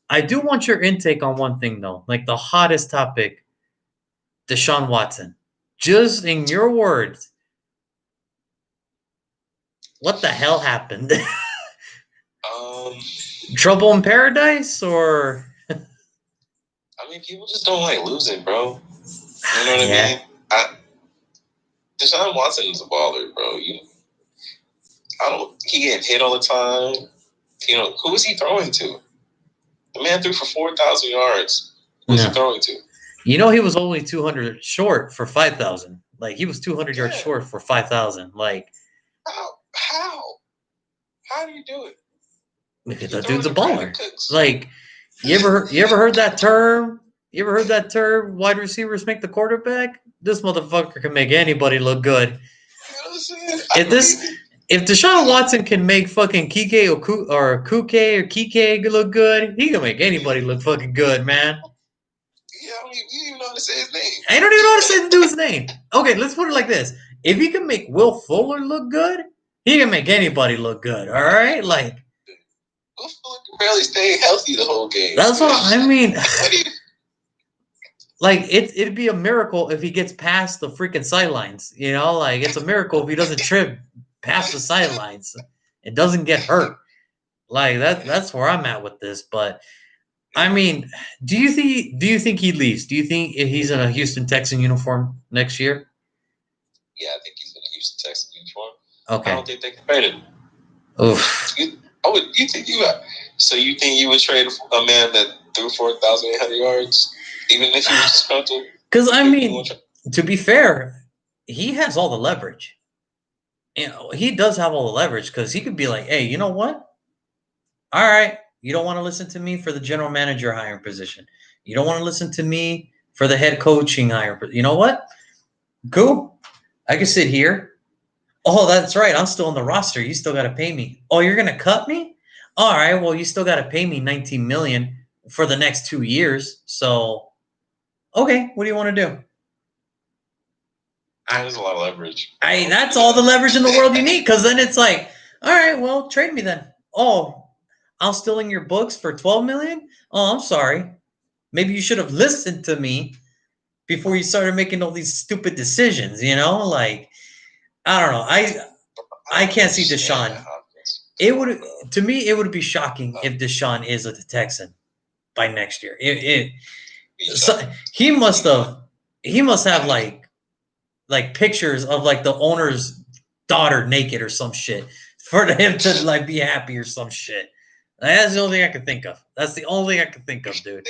I do want your intake on one thing, though. Like, the hottest topic, Deshaun Watson. Just in your words, what the hell happened? Trouble in paradise, or?
I mean, people just don't like losing, bro. You know what I mean? Deshaun Watson is a baller, bro. He getting hit all the time. You know, who is he throwing to? The man threw for 4,000 yards. Who's he throwing to?
You know, he was only 200 short for 5,000. Like, he was 200 yards short for 5,000. Like,
how do you do it?
Because that dude's a baller. Like, you ever heard that term? You ever heard that term? Wide receivers make the quarterback. This motherfucker can make anybody look good. If Deshaun Watson can make fucking Kike or Kike look good, he can make anybody look fucking good, man.
Yeah, I mean, you don't even know how to say his name.
I don't even know how to say the dude's name. Okay, let's put it like this: if he can make Will Fuller look good, he can make anybody look good. All right, like.
Will Fuller can barely stay healthy the whole game.
That's what I mean. Like, it'd be a miracle if he gets past the freaking sidelines. You know, like, it's a miracle if he doesn't trip past the sidelines and doesn't get hurt. Like, that's where I'm at with this. But I mean, do you think he leaves? Do you think he's in a Houston Texan uniform next year?
Yeah, I think he's in a Houston Texan uniform.
Okay.
I don't think they can trade him.
Oof.
So you think you would trade a man that threw 4,800 yards, even if he was disgruntled?
Because, I mean, to be fair, he has all the leverage. You know, he does have all the leverage, because he could be like, hey, you know what? All right, you don't want to listen to me for the general manager hiring position. You don't want to listen to me for the head coaching hire. You know what? Cool. I can sit here. Oh, that's right. I'm still on the roster. You still got to pay me. Oh, you're going to cut me? All right. Well, you still got to pay me $19 million for the next 2 years. So, okay, what do you want to do?
There's a lot of leverage.
That's all the leverage in the world you need, because then it's like, all right, well, trade me then. Oh, I'm still in your books for 12 million? Oh, I'm sorry. Maybe you should have listened to me before you started making all these stupid decisions, you know? Like, I don't know. I can't see Deshaun. It would, to me, it would be shocking if Deshaun is a Texan by next year. So he must have like pictures of like the owner's daughter naked or some shit for him to like be happy or some shit. That's the only thing I can think of. That's the only thing I can think of, dude.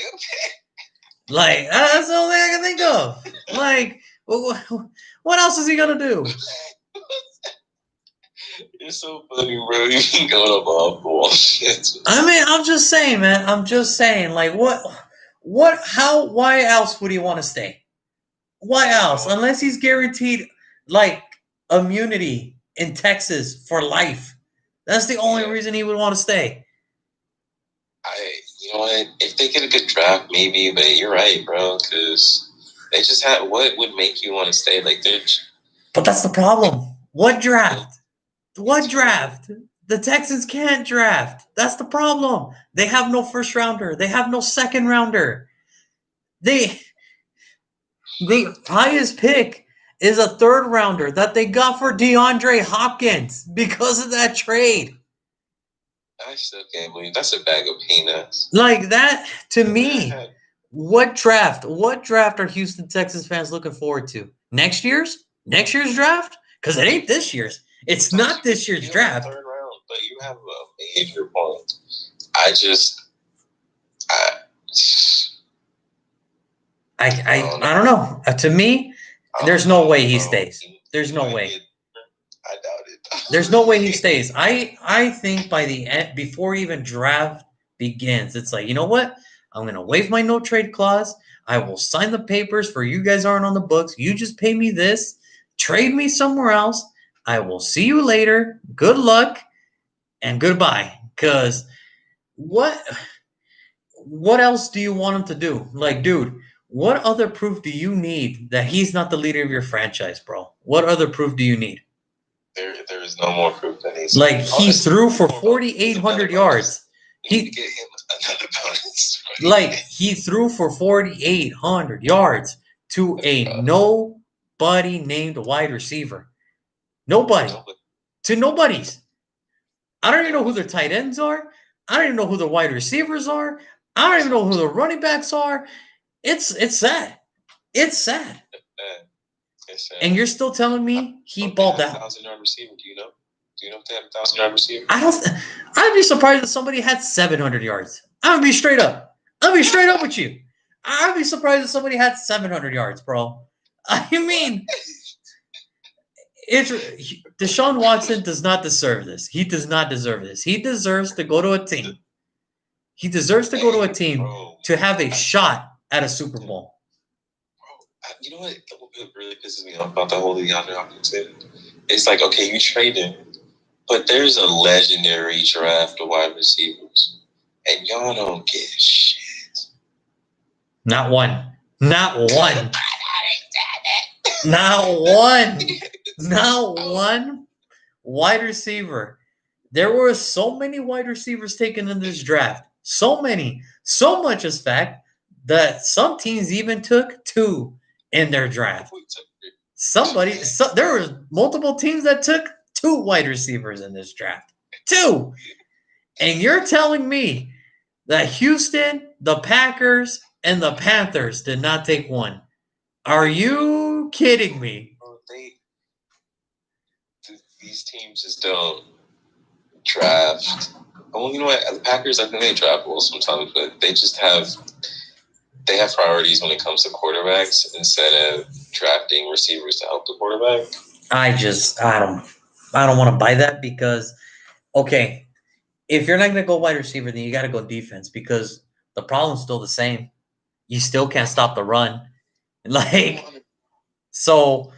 Like, that's the only thing I can think of. Like, what else is he gonna do?
You're so funny, bro. You can go up off bullshit.
I mean, I'm just saying, man. I'm just saying, like, why else would he want to stay? Why else? Unless he's guaranteed, like, immunity in Texas for life. That's the only reason he would want to stay.
You know what? If they get a good draft, maybe, but you're right, bro, because they just have, what would make you want to stay? Like,
but that's the problem. What draft? What draft? The Texans can't draft. That's the problem. They have no first rounder. They have no second rounder. The highest pick is a third rounder that they got for DeAndre Hopkins because of that trade.
I still can't believe that's a bag of peanuts.
Like that, to me, what draft are Houston Texans fans looking forward to? Next year's draft? Because it ain't this year's. It's not this year's draft.
Third round, but you have a major point.
I don't know. To me, there's no way he stays. There's no way.
I doubt it.
There's no way he stays. I think by the end, before even draft begins, it's like, you know what? I'm going to waive my no trade clause. I will sign the papers for you guys aren't on the books. You just pay me this. Trade me somewhere else. I will see you later. Good luck and goodbye. Because what else do you want him to do? Like, dude, what other proof do you need that he's not the leader of your franchise, bro? What other proof do you need?
There is no more proof than he's
like he threw for 4,800 yards.
He get him another bonus.
Like he threw for 4,800 yards to a nobody named wide receiver. Nobody. To nobody's. I don't even know who their tight ends are. I don't even know who the wide receivers are. I don't even know who the running backs are. It's sad. It's sad. And you're still telling me he balled out.
1,000-yard receiver. Do you know if they have a 1,000-yard receiver?
I'd be surprised if somebody had 700 yards. I'm gonna be straight up. I'll be straight up with you. I'd be surprised if somebody had 700 yards, bro. I mean, Deshaun Watson does not deserve this. He does not deserve this. He deserves to go to a team. He deserves to go to a team to have a shot at a Super Bowl.
You know what really pisses me off about the whole DeAndre Hopkins thing? It's like, okay, you traded, but there's a legendary draft of wide receivers, and y'all don't get shit.
Not one. Not one. Not one. Not one wide receiver. There were so many wide receivers taken in this draft. So many. So much as fact that some teams even took 2 in their draft. There were multiple teams that took 2 wide receivers in this draft. 2. And you're telling me that Houston, the Packers, and the Panthers did not take 1. Are you kidding me?
These teams just don't draft. Well, you know what? The Packers, I think they draft well sometimes, but they just have priorities when it comes to quarterbacks instead of drafting receivers to help the quarterback.
I don't want to buy that because, okay, if you're not going to go wide receiver, then you got to go defense because the problem's still the same. You still can't stop the run. So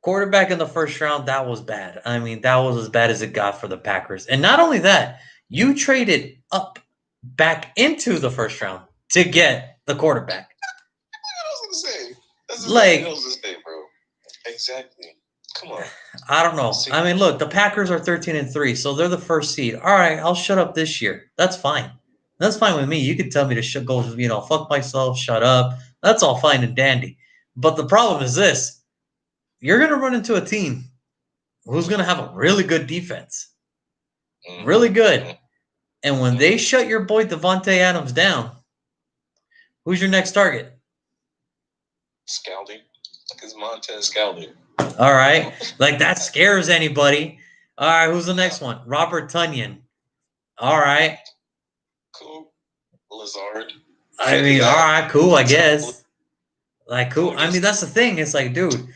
quarterback in the first round, that was bad. I mean, that was as bad as it got for the Packers. And not only that, you traded up back into the first round to get the quarterback.
I was going to say.
Like,
bro.
Exactly. Come on.
I don't know. I mean, look, the Packers are 13-3, so they're the first seed. All right, I'll shut up this year. That's fine. That's fine with me. You could tell me to go, fuck myself, shut up. That's all fine and dandy. But the problem is this: you're gonna run into a team who's gonna have a really good defense, really good. And when they shut your boy Devontae Adams down, who's your next target?
Scalding. It's Montez Scalding.
All right. Like, that scares anybody. All right, who's the next one? Robert Tonyan. All right.
Cool. Lazard.
I mean, all right, cool, I guess. Like, cool. I mean, that's the thing. It's like, dude,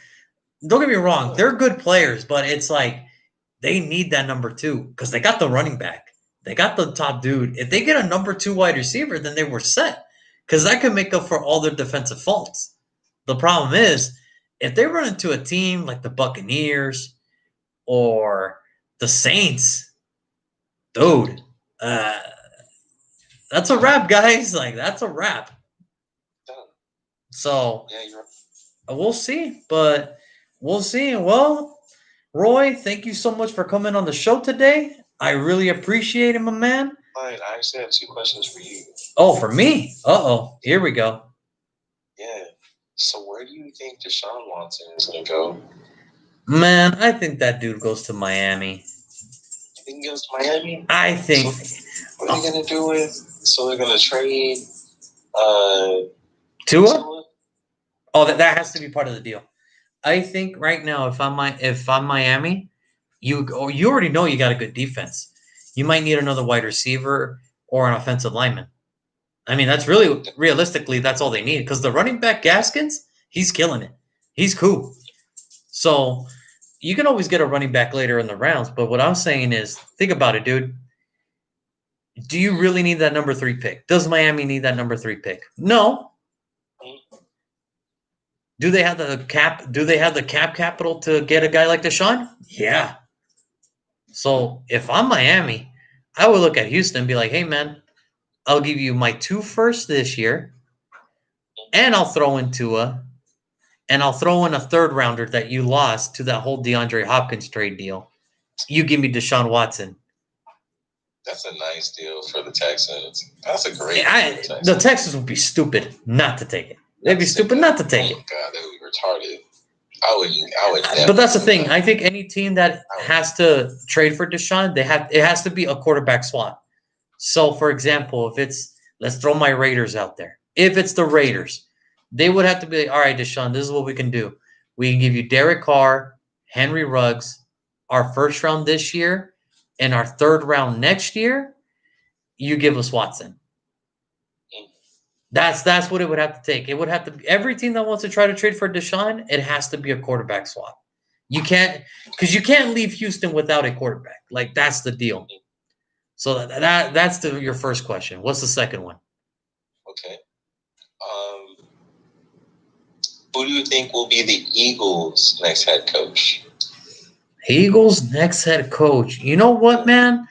don't get me wrong. They're good players, but it's like they need that number 2 because they got the running back. They got the top dude. If they get a number 2 wide receiver, then they were set because that could make up for all their defensive faults. The problem is, if they run into a team like the Buccaneers or the Saints, dude, that's a wrap, guys. Like, that's a wrap. So,
yeah, you're right.
We'll see, but we'll see. Well, Roy, thank you so much for coming on the show today. I really appreciate it, my man.
Fine. I actually have 2 questions for you.
Oh, for me? Uh-oh. Here we go.
Yeah. So where do you think Deshaun Watson is going to go?
Man, I think that dude goes to Miami.
You think he goes to Miami?
I think.
So what are they going to do with? So they're going to trade
Tua? Oh, that has to be part of the deal. I think right now, if I'm Miami, you already know you got a good defense. You might need another wide receiver or an offensive lineman. I mean, that's really realistically that's all they need because the running back Gaskins, he's killing it. He's cool. So you can always get a running back later in the rounds. But what I'm saying is, think about it, dude. Do you really need that number 3 pick? Does Miami need that number 3 pick? No. Do they have the cap? Do they have the cap capital to get a guy like Deshaun? Yeah. So if I'm Miami, I would look at Houston and be like, hey, man, I'll give you my 2 firsts this year, and I'll throw in Tua, and I'll throw in a 3rd rounder that you lost to that whole DeAndre Hopkins trade deal. You give me Deshaun Watson.
That's a nice deal for the Texans. That's a great
deal. The Texans would be stupid not to take it. They'd be stupid not to take it.
Oh my God, they would be retarded. I would.
But that's the thing. I think any team that has to trade for Deshaun, it has to be a quarterback swap. So, for example, let's throw my Raiders out there. If it's the Raiders, they would have to be like, all right, Deshaun, this is what we can do. We can give you Derek Carr, Henry Ruggs, our 1st round this year, and our 3rd round next year. You give us Watson. That's what it would have to take. It would have to be every team that wants to try to trade for Deshaun, it has to be a quarterback swap. You can't leave Houston without a quarterback. Like, that's the deal. So that's your first question. What's the second one?
Okay. Who do you think will be the Eagles' next head coach?
Eagles' next head coach. You know what, man?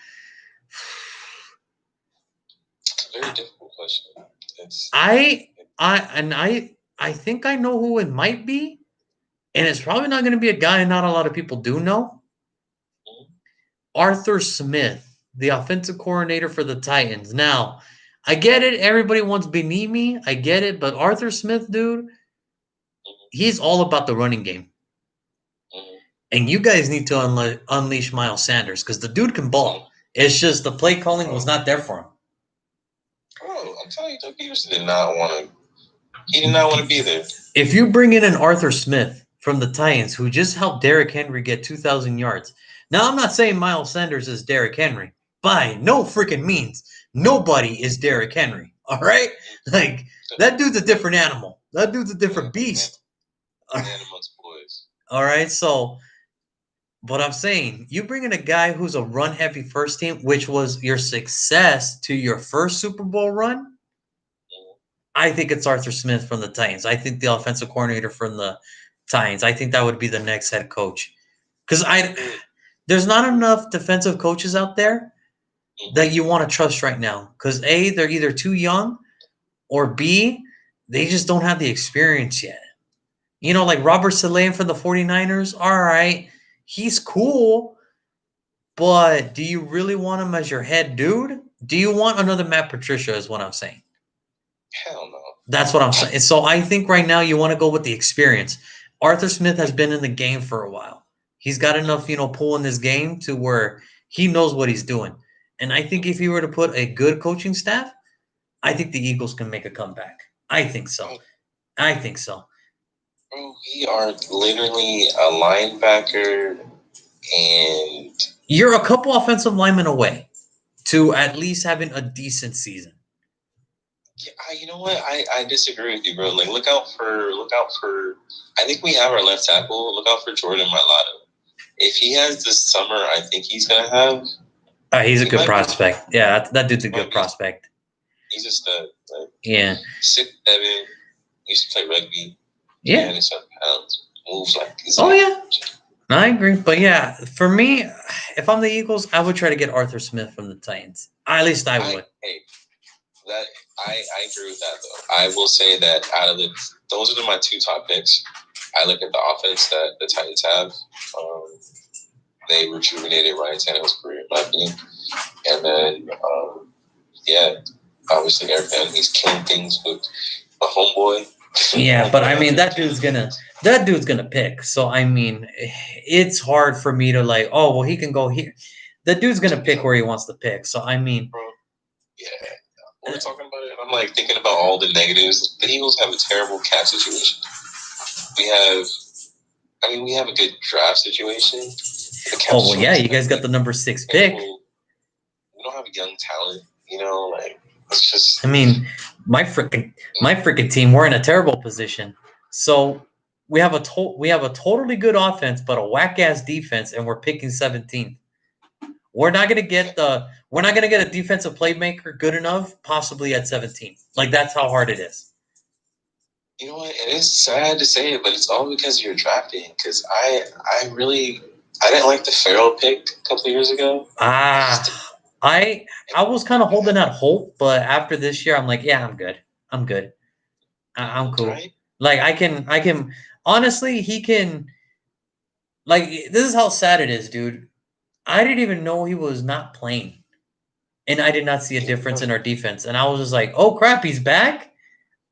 It's a very difficult question.
I think I know who it might be, and it's probably not going to be a guy not a lot of people do know. Arthur Smith, the offensive coordinator for the Titans. Now, I get it. Everybody wants Bieniemy. I get it. But Arthur Smith, dude, he's all about the running game. And you guys need to unleash Miles Sanders because the dude can ball. It's just the play calling was not there for him.
Oh, I'm telling you, Doug Peterson did not want to. He did not want to be there.
If you bring in an Arthur Smith from the Titans who just helped Derrick Henry get 2,000 yards. Now, I'm not saying Miles Sanders is Derrick Henry. By no freaking means. Nobody is Derrick Henry. All right? Like, that dude's a different animal. That dude's a different beast.
Man amongst boys.
All right? So, but I'm saying, you bring in a guy who's a run-heavy first team, which was your success to your first Super Bowl run, I think it's Arthur Smith from the Titans. I think the offensive coordinator from the Titans. I think that would be the next head coach. Because there's not enough defensive coaches out there that you want to trust right now. Because A, they're either too young, or B, they just don't have the experience yet. You know, like Robert Salaying for the 49ers. All right, he's cool, but do you really want him as your head dude? Do you want another Matt Patricia? Is what I'm saying.
Hell no.
That's what I'm saying. So I think right now you want to go with the experience. Arthur Smith has been in the game for a while. He's got enough, pull in this game to where he knows what he's doing. And I think if he were to put a good coaching staff, I think the Eagles can make a comeback. I think so. I think so.
Bro, we are literally a linebacker, and
you're a couple offensive linemen away to at least having a decent season.
You know what? I disagree with you, bro. Like, look out for. I think we have our left tackle. Look out for Jordan Mailata. If he has this summer, I think he's gonna have.
He's a good prospect. Yeah, that dude's a good prospect.
He's just a
yeah.
6'7", used to play rugby.
Yeah.
97 pounds. Moves like.
Oh yeah. I agree, but yeah, for me, if I'm the Eagles, I would try to get Arthur Smith from the Titans. At least I would.
I agree with that though. I will say that out of those are my two top picks. I look at the offense that the Titans have. They rejuvenated Ryan Tannehill's career, in my opinion. And then, obviously Eric Van, he's killing things with a homeboy.
Yeah, but I mean that dude's gonna pick. So I mean, it's hard for me to like. Oh well, he can go here. The dude's gonna pick where he wants to pick. So I mean,
bro, yeah. We're talking about it. I'm like thinking about all the negatives. The Eagles have a terrible cap situation. We have a good draft situation.
Oh well, yeah, you guys got the number 6 pick.
We don't have a young talent. Like it's just.
I mean, my freaking team. We're in a terrible position. So we have a totally good offense, but a whack ass defense, and we're picking 17th. We're not gonna get a defensive playmaker good enough, possibly at 17. Like that's how hard it is.
You know what? It is sad to say it, but it's all because you're drafting. Because I didn't like the Farrell pick a couple of years ago.
I was kind of holding out hope, but after this year, I'm like, yeah, I'm good. I'm cool. Right? Like I can honestly, he can. Like this is how sad it is, dude. I didn't even know he was not playing. And I did not see a difference in our defense. And I was just like, oh, crap, he's back?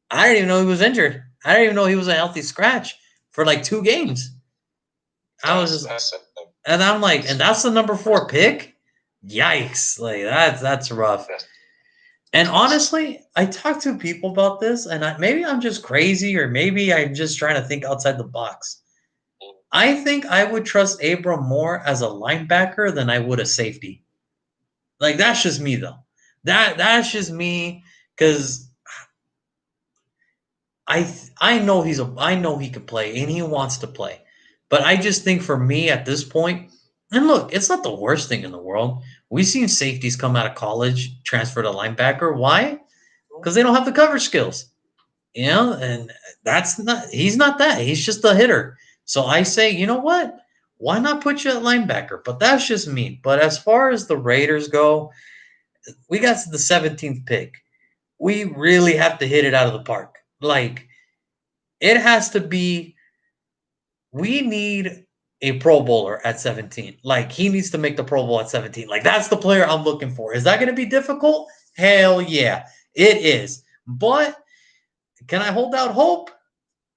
I didn't even know he was injured. I didn't even know he was a healthy scratch for like 2 games. I was just – and I'm like – and that's the number 4 pick? Yikes. Like, that's rough. And honestly, I talked to people about this, and maybe I'm just crazy or maybe I'm just trying to think outside the box. I think I would trust Abram more as a linebacker than I would a safety. Like that's just me though. That's just me because I know he could play and he wants to play. But I just think for me at this point, and look, it's not the worst thing in the world. We've seen safeties come out of college, transfer to linebacker. Why? Because they don't have the coverage skills. And he's not that. He's just a hitter. So I say, you know what? Why not put you at linebacker? But that's just me. But as far as the Raiders go, we got the 17th pick. We really have to hit it out of the park. Like, it has to be – we need a Pro Bowler at 17. Like, he needs to make the Pro Bowl at 17. Like, that's the player I'm looking for. Is that going to be difficult? Hell yeah, it is. But can I hold out hope?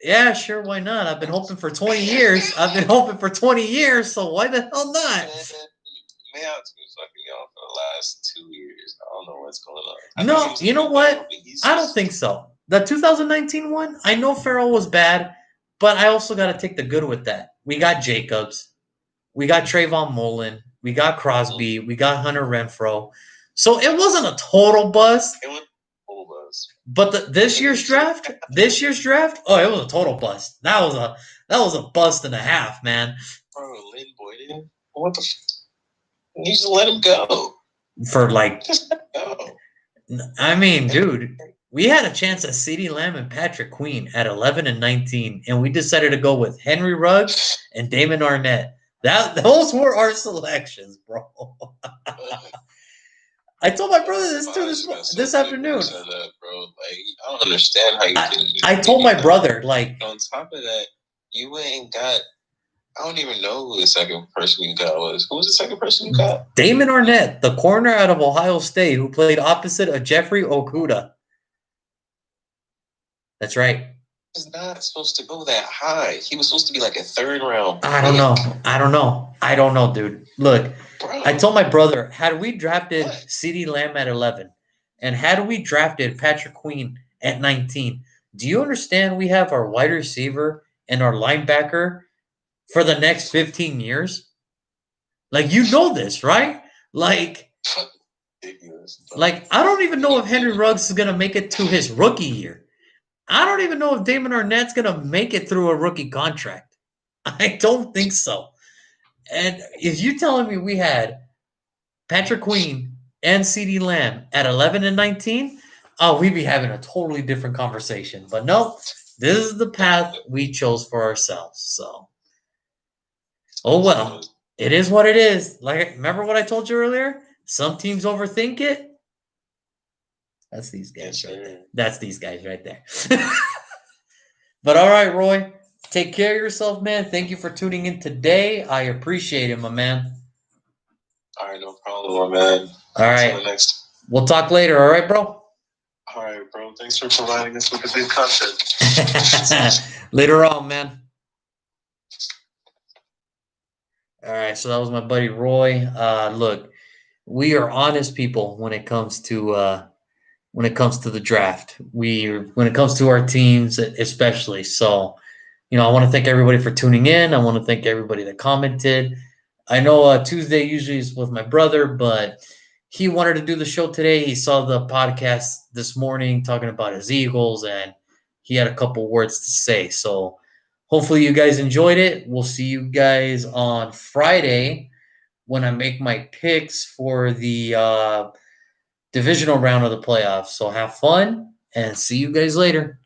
Yeah, sure, why not? I've been hoping for 20 years. So why the hell not?
Man, I've been fucking y'all for the last 2 years. I don't know what's going on.
No, you know what? I don't think so. The 2019 one, I know Farrell was bad, but I also got to take the good with that. We got Jacobs. We got Trayvon Mullen. We got Crosby. We got Hunter Renfrow. So it wasn't a total bust.
It was a total bust.
But this year's draft, oh, it was a total bust. That was a bust and a half, man.
Bro, Lynn Boyden, what the? You just let him go.
For like,
just let him go.
I mean, dude, we had a chance at CeeDee Lamb and Patrick Queen at 11 and 19, and we decided to go with Henry Ruggs and Damon Arnett. Those were our selections, bro. I told my brother this afternoon.
Bro. Like, I don't understand how you did it.
I told my brother, like,
on top of that, You ain't got. I don't even know who the second person you got was. Who was the second person you got?
Damon Arnett, the corner out of Ohio State, who played opposite of Jeffrey Okuda. That's right.
He's not supposed to go that high. He was supposed to be like a third round.
I don't know, dude. Look,
Bro,
I told my brother, had we drafted
What?
CeeDee Lamb at 11, and had we drafted Patrick Queen at 19, do you understand we have our wide receiver and our linebacker for the next 15 years? Like, you know this, right? Like,
ridiculous.
I don't even know if Henry Ruggs is going to make it to his rookie year. I don't even know if Damon Arnett's going to make it through a rookie contract. I don't think so. And if you telling me we had Patrick Queen and CeeDee Lamb at 11 and 19, oh, we'd be having a totally different conversation. But no, this is the path we chose for ourselves. So, oh well, it is what it is. Like, remember what I told you earlier? Some teams overthink it. That's these guys right there. That's these guys right there. But all right, Roy, take care of yourself, man. Thank you for tuning in today. I appreciate it, my man.
All right, no problem, my man.
All right.
Until the next.
We'll talk later. All right, bro?
All right, bro. Thanks for providing us with the good content.
Later on, man. All right, so that was my buddy Roy. Look, we are honest people when it comes to the draft. When it comes to our teams, especially. So, I want to thank everybody for tuning in. I want to thank everybody that commented. I know Tuesday usually is with my brother, but he wanted to do the show today. He saw the podcast this morning talking about his Eagles, and he had a couple words to say. So hopefully you guys enjoyed it. We'll see you guys on Friday when I make my picks for the divisional round of the playoffs. So have fun and see you guys later.